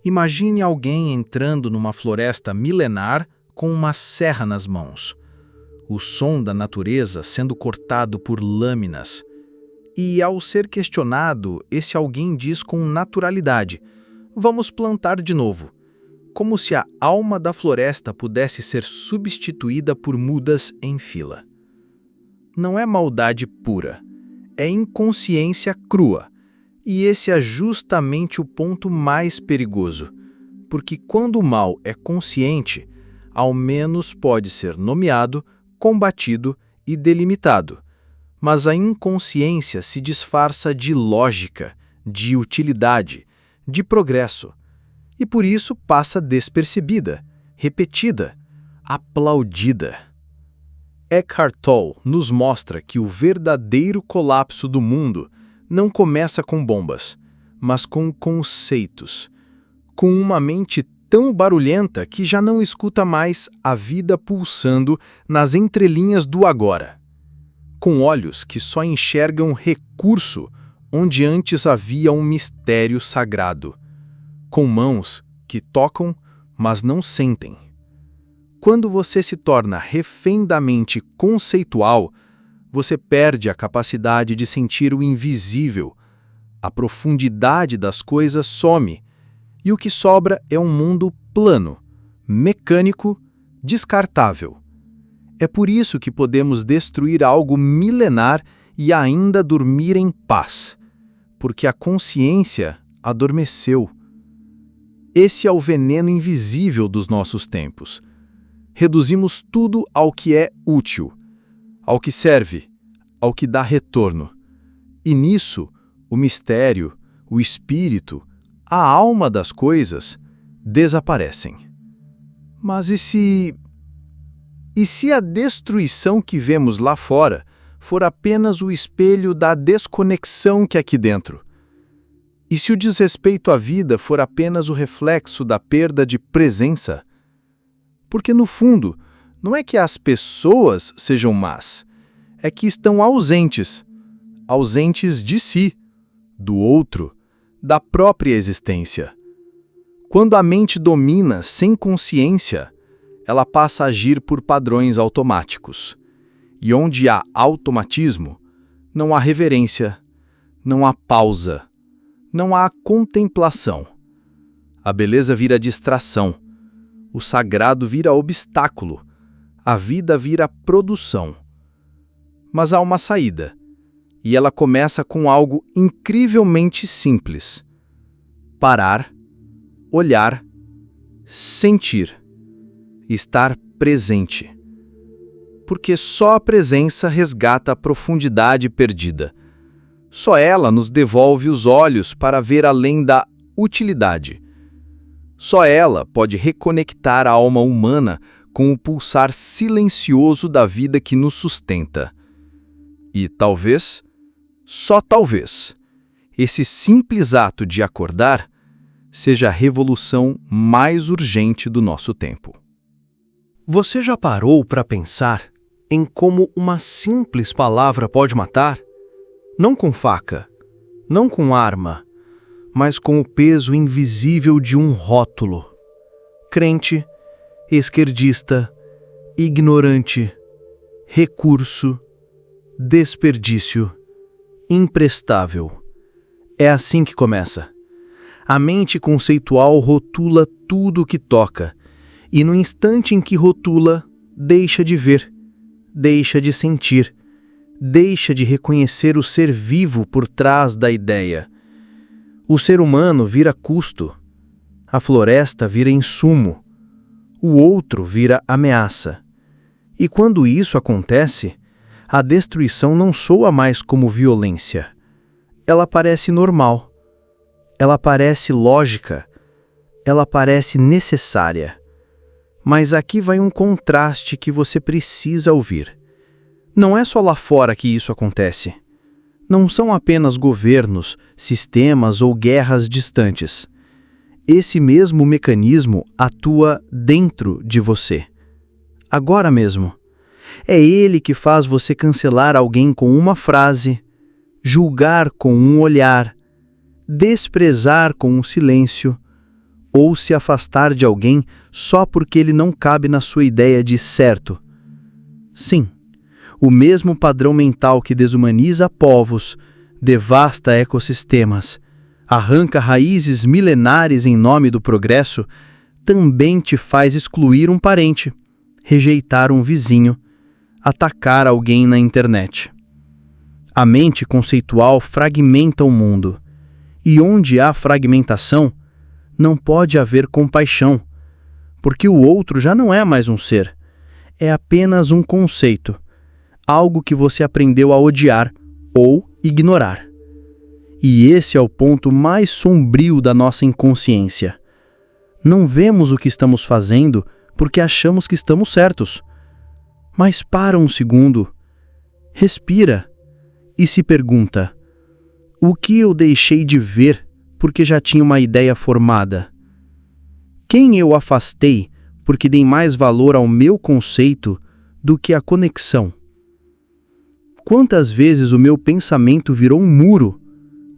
Imagine alguém entrando numa floresta milenar com uma serra nas mãos. O som da natureza sendo cortado por lâminas. E, ao ser questionado, esse alguém diz com naturalidade: "Vamos plantar de novo." Como se a alma da floresta pudesse ser substituída por mudas em fila. Não é maldade pura, é inconsciência crua. E esse é justamente o ponto mais perigoso, porque quando o mal é consciente, ao menos pode ser nomeado, combatido e delimitado. Mas a inconsciência se disfarça de lógica, de utilidade, de progresso. E por isso passa despercebida, repetida, aplaudida. Eckhart Tolle nos mostra que o verdadeiro colapso do mundo não começa com bombas, mas com conceitos, com uma mente tão barulhenta que já não escuta mais a vida pulsando nas entrelinhas do agora, com olhos que só enxergam recurso onde antes havia um mistério sagrado, com mãos que tocam, mas não sentem. Quando você se torna refém da mente conceitual, você perde a capacidade de sentir o invisível, a profundidade das coisas some, e o que sobra é um mundo plano, mecânico, descartável. É por isso que podemos destruir algo milenar e ainda dormir em paz, porque a consciência adormeceu. Esse é o veneno invisível dos nossos tempos. Reduzimos tudo ao que é útil, ao que serve, ao que dá retorno. E nisso, o mistério, o espírito, a alma das coisas desaparecem. Mas e se a destruição que vemos lá fora for apenas o espelho da desconexão que é aqui dentro? E se o desrespeito à vida for apenas o reflexo da perda de presença? Porque, no fundo, não é que as pessoas sejam más, é que estão ausentes de si, do outro, da própria existência. Quando a mente domina sem consciência, ela passa a agir por padrões automáticos. E onde há automatismo, não há reverência, não há pausa, não há contemplação. A beleza vira distração, o sagrado vira obstáculo, a vida vira produção. Mas há uma saída, e ela começa com algo incrivelmente simples: parar, olhar, sentir, estar presente. Porque só a presença resgata a profundidade perdida. Só ela nos devolve os olhos para ver além da utilidade. Só ela pode reconectar a alma humana com o pulsar silencioso da vida que nos sustenta. E talvez, só talvez, esse simples ato de acordar seja a revolução mais urgente do nosso tempo. Você já parou para pensar em como uma simples palavra pode matar? Não com faca, não com arma, mas com o peso invisível de um rótulo. Crente, esquerdista, ignorante, recurso, desperdício, imprestável. É assim que começa. A mente conceitual rotula tudo o que toca, e no instante em que rotula, deixa de ver, deixa de sentir, deixa de reconhecer o ser vivo por trás da ideia. O ser humano vira custo, a floresta vira insumo, o outro vira ameaça. E quando isso acontece, a destruição não soa mais como violência. Ela parece normal, ela parece lógica, ela parece necessária. Mas aqui vai um contraste que você precisa ouvir. Não é só lá fora que isso acontece. Não são apenas governos, sistemas ou guerras distantes. Esse mesmo mecanismo atua dentro de você. Agora mesmo. É ele que faz você cancelar alguém com uma frase, julgar com um olhar, desprezar com um silêncio, ou se afastar de alguém só porque ele não cabe na sua ideia de certo. Sim, o mesmo padrão mental que desumaniza povos, devasta ecossistemas, arranca raízes milenares em nome do progresso, também te faz excluir um parente, rejeitar um vizinho, atacar alguém na internet. A mente conceitual fragmenta o mundo, e onde há fragmentação, não pode haver compaixão, porque o outro já não é mais um ser, é apenas um conceito, algo que você aprendeu a odiar ou ignorar. E esse é o ponto mais sombrio da nossa inconsciência. Não vemos o que estamos fazendo porque achamos que estamos certos. Mas para um segundo, respira e se pergunta: o que eu deixei de ver porque já tinha uma ideia formada? Quem eu afastei porque dei mais valor ao meu conceito do que à conexão? Quantas vezes o meu pensamento virou um muro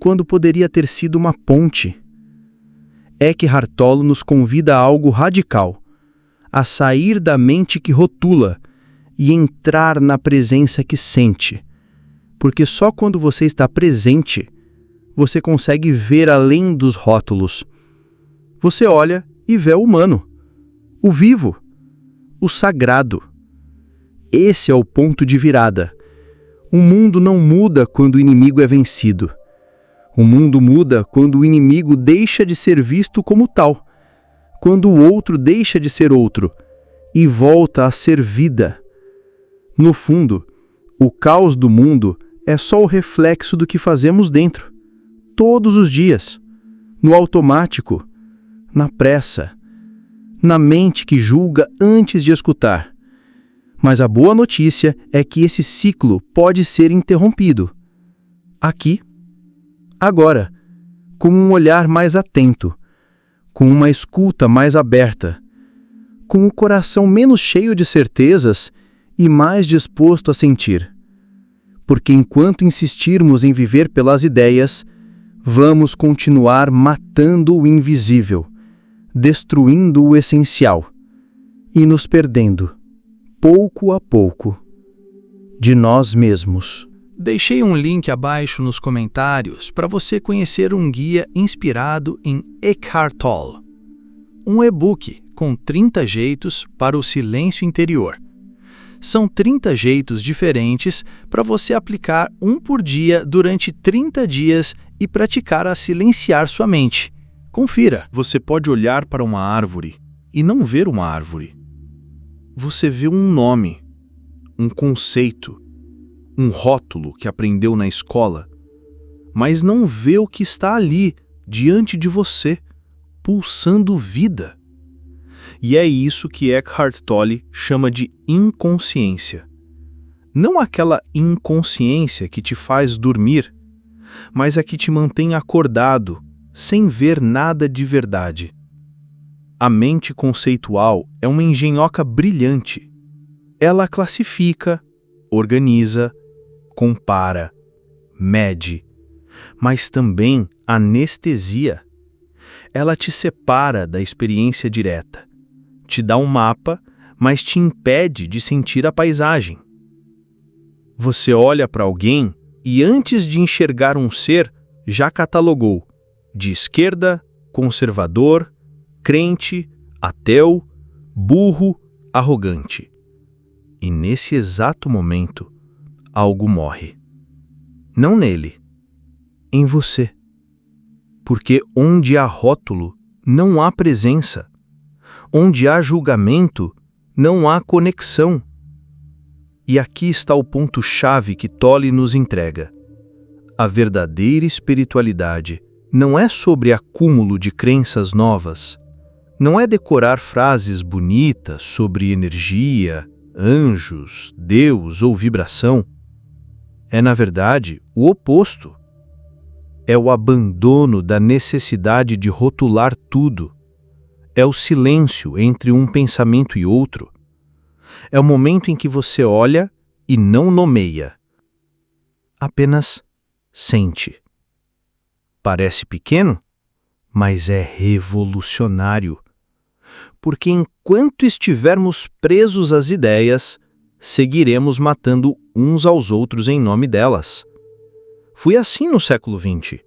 quando poderia ter sido uma ponte? Eckhart Tolle nos convida a algo radical, a sair da mente que rotula e entrar na presença que sente. Porque só quando você está presente, você consegue ver além dos rótulos. Você olha e vê o humano, o vivo, o sagrado. Esse é o ponto de virada. O mundo não muda quando o inimigo é vencido. O mundo muda quando o inimigo deixa de ser visto como tal, quando o outro deixa de ser outro e volta a ser vida. No fundo, o caos do mundo é só o reflexo do que fazemos dentro, todos os dias, no automático, na pressa, na mente que julga antes de escutar. Mas a boa notícia é que esse ciclo pode ser interrompido. Aqui, agora, com um olhar mais atento, com uma escuta mais aberta, com o coração menos cheio de certezas e mais disposto a sentir. Porque enquanto insistirmos em viver pelas ideias, vamos continuar matando o invisível, destruindo o essencial e nos perdendo, pouco a pouco, de nós mesmos. Deixei um link abaixo nos comentários para você conhecer um guia inspirado em Eckhart Tolle. Um e-book com 30 jeitos para o silêncio interior. São 30 jeitos diferentes para você aplicar um por dia durante 30 dias e praticar a silenciar sua mente. Confira. Você pode olhar para uma árvore e não ver uma árvore. Você vê um nome, um conceito, um rótulo que aprendeu na escola, mas não vê o que está ali, diante de você, pulsando vida. E é isso que Eckhart Tolle chama de inconsciência. Não aquela inconsciência que te faz dormir, mas a que te mantém acordado, sem ver nada de verdade. A mente conceitual é uma engenhoca brilhante. Ela classifica, organiza, compara, mede, mas também anestesia. Ela te separa da experiência direta, te dá um mapa, mas te impede de sentir a paisagem. Você olha para alguém e antes de enxergar um ser, já catalogou de esquerda, conservador, crente, ateu, burro, arrogante. E nesse exato momento, algo morre. Não nele, em você. Porque onde há rótulo, não há presença. Onde há julgamento, não há conexão. E aqui está o ponto-chave que Tolle nos entrega. A verdadeira espiritualidade não é sobre acúmulo de crenças novas. Não é decorar frases bonitas sobre energia, anjos, Deus ou vibração. É, na verdade, o oposto. É o abandono da necessidade de rotular tudo. É o silêncio entre um pensamento e outro. É o momento em que você olha e não nomeia. Apenas sente. Parece pequeno, mas é revolucionário. Porque enquanto estivermos presos às ideias, seguiremos matando uns aos outros em nome delas. Foi assim no século XX.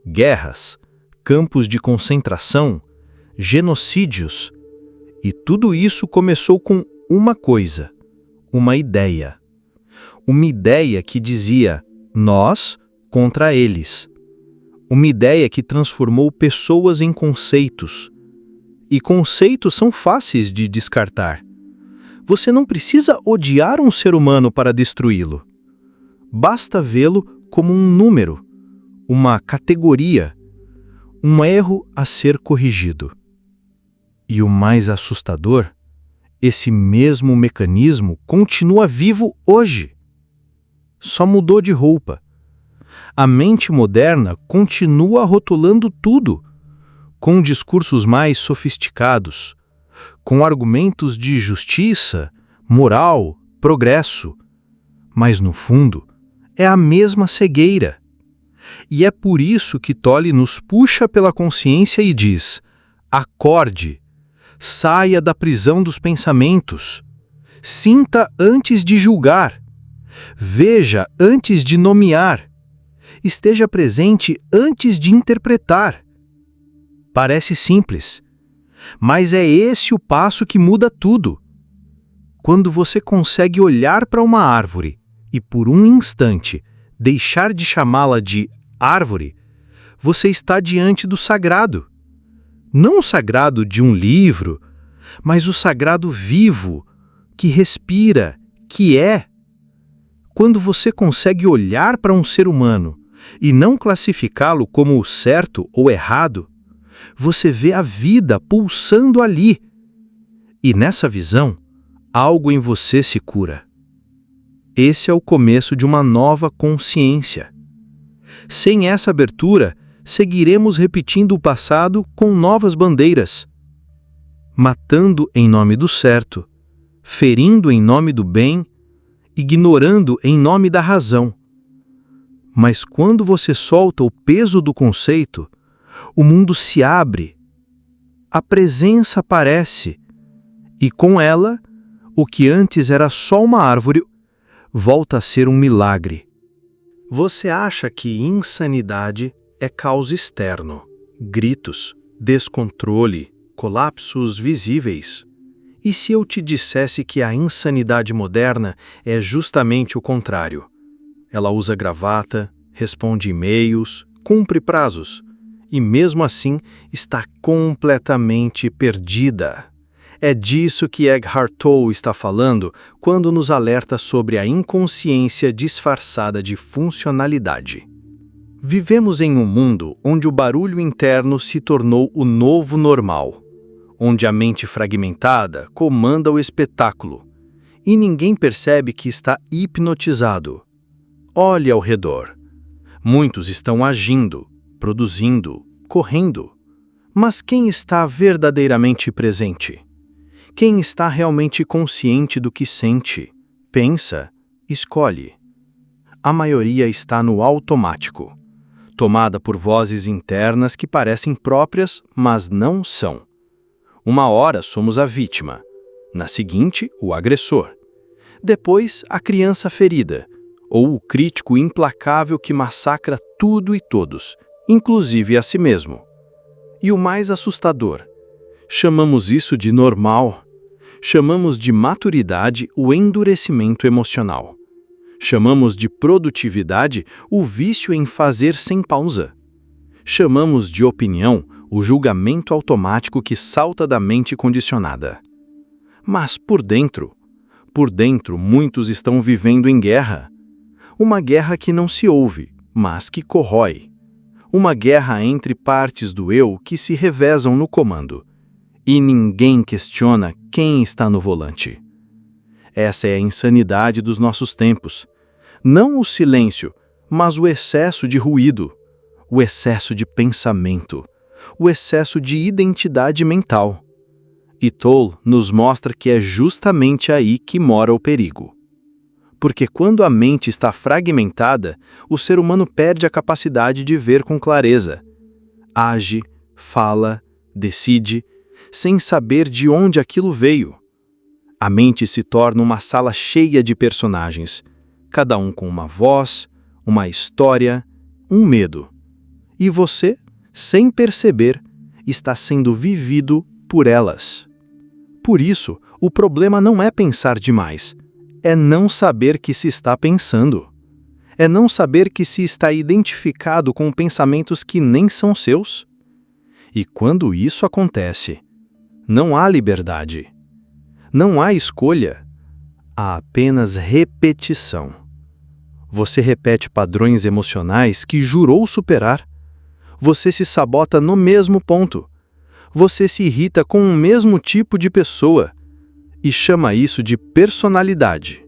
Guerras, campos de concentração, genocídios. E tudo isso começou com uma coisa, uma ideia. Uma ideia que dizia nós contra eles. Uma ideia que transformou pessoas em conceitos. E conceitos são fáceis de descartar. Você não precisa odiar um ser humano para destruí-lo. Basta vê-lo como um número, uma categoria, um erro a ser corrigido. E o mais assustador, esse mesmo mecanismo continua vivo hoje. Só mudou de roupa. A mente moderna continua rotulando tudo, com discursos mais sofisticados, com argumentos de justiça, moral, progresso. Mas, no fundo, é a mesma cegueira. E é por isso que Tolle nos puxa pela consciência e diz: acorde, saia da prisão dos pensamentos, sinta antes de julgar, veja antes de nomear, esteja presente antes de interpretar. Parece simples, mas é esse o passo que muda tudo. Quando você consegue olhar para uma árvore e por um instante deixar de chamá-la de árvore, você está diante do sagrado. Não o sagrado de um livro, mas o sagrado vivo, que respira, que é. Quando você consegue olhar para um ser humano e não classificá-lo como certo ou errado, você vê a vida pulsando ali. E nessa visão, algo em você se cura. Esse é o começo de uma nova consciência. Sem essa abertura, seguiremos repetindo o passado com novas bandeiras. Matando em nome do certo, ferindo em nome do bem, ignorando em nome da razão. Mas quando você solta o peso do conceito, o mundo se abre, a presença aparece, e com ela, o que antes era só uma árvore, volta a ser um milagre. Você acha que insanidade é caos externo, gritos, descontrole, colapsos visíveis? E se eu te dissesse que a insanidade moderna é justamente o contrário? Ela usa gravata, responde e-mails, cumpre prazos, e mesmo assim está completamente perdida. É disso que Eckhart Tolle está falando quando nos alerta sobre a inconsciência disfarçada de funcionalidade. Vivemos em um mundo onde o barulho interno se tornou o novo normal, onde a mente fragmentada comanda o espetáculo, e ninguém percebe que está hipnotizado. Olhe ao redor. Muitos estão agindo, produzindo, correndo. Mas quem está verdadeiramente presente? Quem está realmente consciente do que sente, pensa, escolhe? A maioria está no automático, tomada por vozes internas que parecem próprias, mas não são. Uma hora somos a vítima, na seguinte, o agressor. Depois, a criança ferida, ou o crítico implacável que massacra tudo e todos, inclusive a si mesmo. E o mais assustador, chamamos isso de normal. Chamamos de maturidade o endurecimento emocional. Chamamos de produtividade o vício em fazer sem pausa. Chamamos de opinião o julgamento automático que salta da mente condicionada. Mas por dentro muitos estão vivendo em guerra. Uma guerra que não se ouve, mas que corrói. Uma guerra entre partes do eu que se revezam no comando. E ninguém questiona quem está no volante. Essa é a insanidade dos nossos tempos. Não o silêncio, mas o excesso de ruído, o excesso de pensamento, o excesso de identidade mental. E Tolle nos mostra que é justamente aí que mora o perigo. Porque quando a mente está fragmentada, o ser humano perde a capacidade de ver com clareza. Age, fala, decide, sem saber de onde aquilo veio. A mente se torna uma sala cheia de personagens, cada um com uma voz, uma história, um medo. E você, sem perceber, está sendo vivido por elas. Por isso, o problema não é pensar demais, é não saber que se está pensando. É não saber que se está identificado com pensamentos que nem são seus. E quando isso acontece, não há liberdade. Não há escolha. Há apenas repetição. Você repete padrões emocionais que jurou superar. Você se sabota no mesmo ponto. Você se irrita com o mesmo tipo de pessoa e chama isso de personalidade.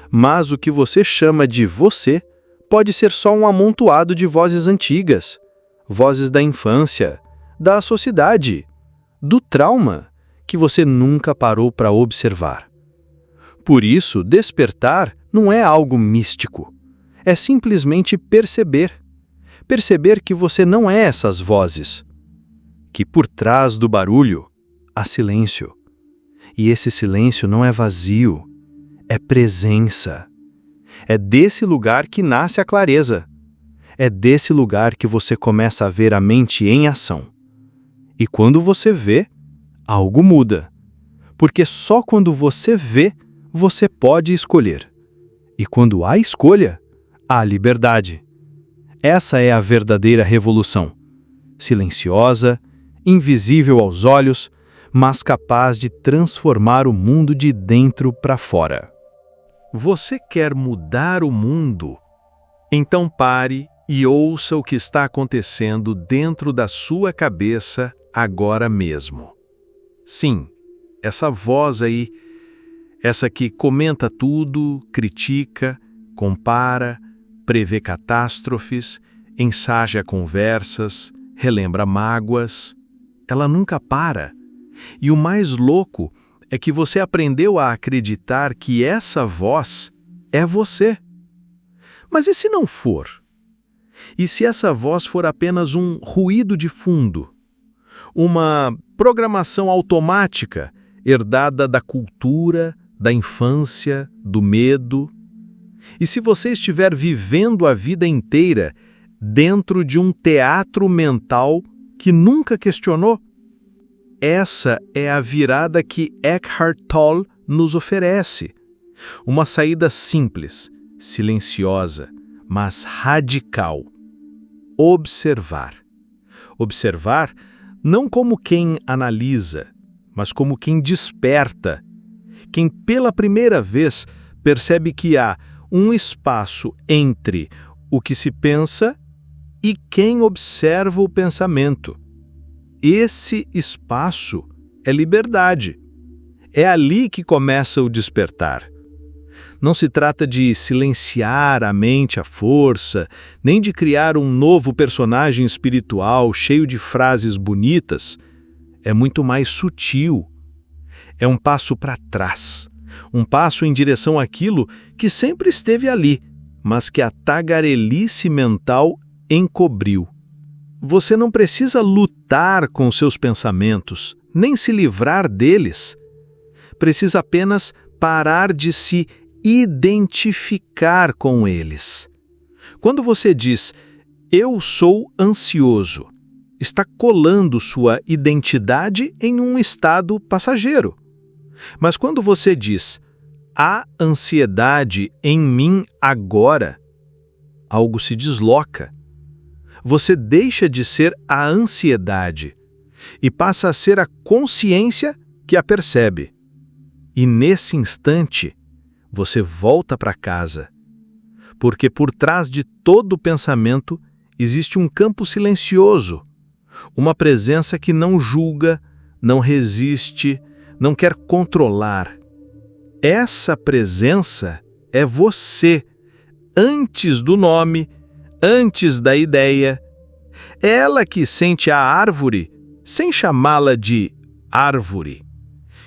Mas o que você chama de você pode ser só um amontoado de vozes antigas, vozes da infância, da sociedade, do trauma, que você nunca parou para observar. Por isso, despertar não é algo místico. É simplesmente perceber. Perceber que você não é essas vozes. Que por trás do barulho há silêncio. E esse silêncio não é vazio, é presença. É desse lugar que nasce a clareza. É desse lugar que você começa a ver a mente em ação. E quando você vê, algo muda. Porque só quando você vê, você pode escolher. E quando há escolha, há liberdade. Essa é a verdadeira revolução. Silenciosa, invisível aos olhos, mas capaz de transformar o mundo de dentro para fora. Você quer mudar o mundo? Então pare e ouça o que está acontecendo dentro da sua cabeça agora mesmo. Sim, essa voz aí, essa que comenta tudo, critica, compara, prevê catástrofes, ensaja conversas, relembra mágoas, ela nunca para. E o mais louco é que você aprendeu a acreditar que essa voz é você. Mas e se não for? E se essa voz for apenas um ruído de fundo? Uma programação automática herdada da cultura, da infância, do medo? E se você estiver vivendo a vida inteira dentro de um teatro mental que nunca questionou? Essa é a virada que Eckhart Tolle nos oferece. Uma saída simples, silenciosa, mas radical. Observar. Observar não como quem analisa, mas como quem desperta. Quem pela primeira vez percebe que há um espaço entre o que se pensa e quem observa o pensamento. Esse espaço é liberdade. É ali que começa o despertar. Não se trata de silenciar a mente à força, nem de criar um novo personagem espiritual cheio de frases bonitas. É muito mais sutil. É um passo para trás. Um passo em direção àquilo que sempre esteve ali, mas que a tagarelice mental encobriu. Você não precisa lutar com seus pensamentos, nem se livrar deles. Precisa apenas parar de se identificar com eles. Quando você diz, eu sou ansioso, está colando sua identidade em um estado passageiro. Mas quando você diz, há ansiedade em mim agora, algo se desloca. Você deixa de ser a ansiedade e passa a ser a consciência que a percebe. E nesse instante, você volta para casa. Porque por trás de todo pensamento existe um campo silencioso, uma presença que não julga, não resiste, não quer controlar. Essa presença é você, antes do nome, antes da ideia. É ela que sente a árvore sem chamá-la de árvore,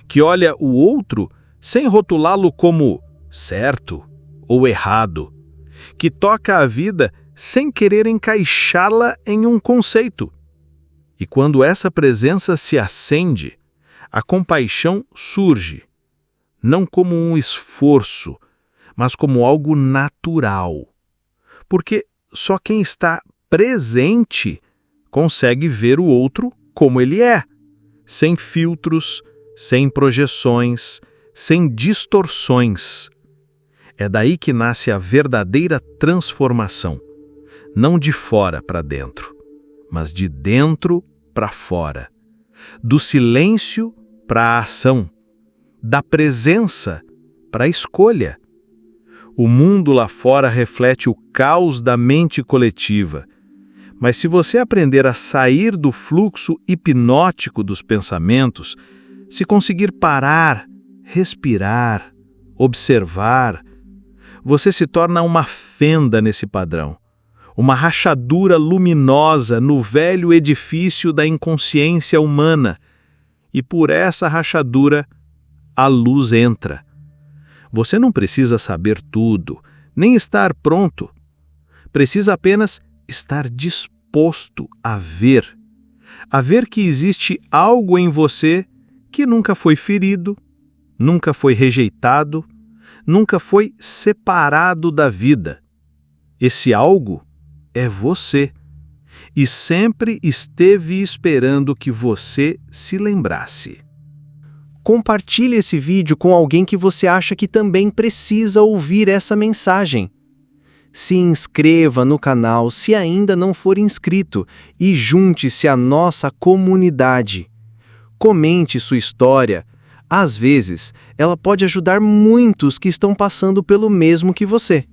que olha o outro sem rotulá-lo como certo ou errado, que toca a vida sem querer encaixá-la em um conceito. E quando essa presença se acende, a compaixão surge, não como um esforço, mas como algo natural. Porque só quem está presente consegue ver o outro como ele é, sem filtros, sem projeções, sem distorções. É daí que nasce a verdadeira transformação, não de fora para dentro, mas de dentro para fora, do silêncio para a ação, da presença para a escolha. O mundo lá fora reflete o caos da mente coletiva, mas se você aprender a sair do fluxo hipnótico dos pensamentos, se conseguir parar, respirar, observar, você se torna uma fenda nesse padrão, uma rachadura luminosa no velho edifício da inconsciência humana, e por essa rachadura a luz entra. Você não precisa saber tudo, nem estar pronto. Precisa apenas estar disposto a ver que existe algo em você que nunca foi ferido, nunca foi rejeitado, nunca foi separado da vida. Esse algo é você, e sempre esteve esperando que você se lembrasse. Compartilhe esse vídeo com alguém que você acha que também precisa ouvir essa mensagem. Se inscreva no canal se ainda não for inscrito e junte-se à nossa comunidade. Comente sua história. Às vezes, ela pode ajudar muitos que estão passando pelo mesmo que você.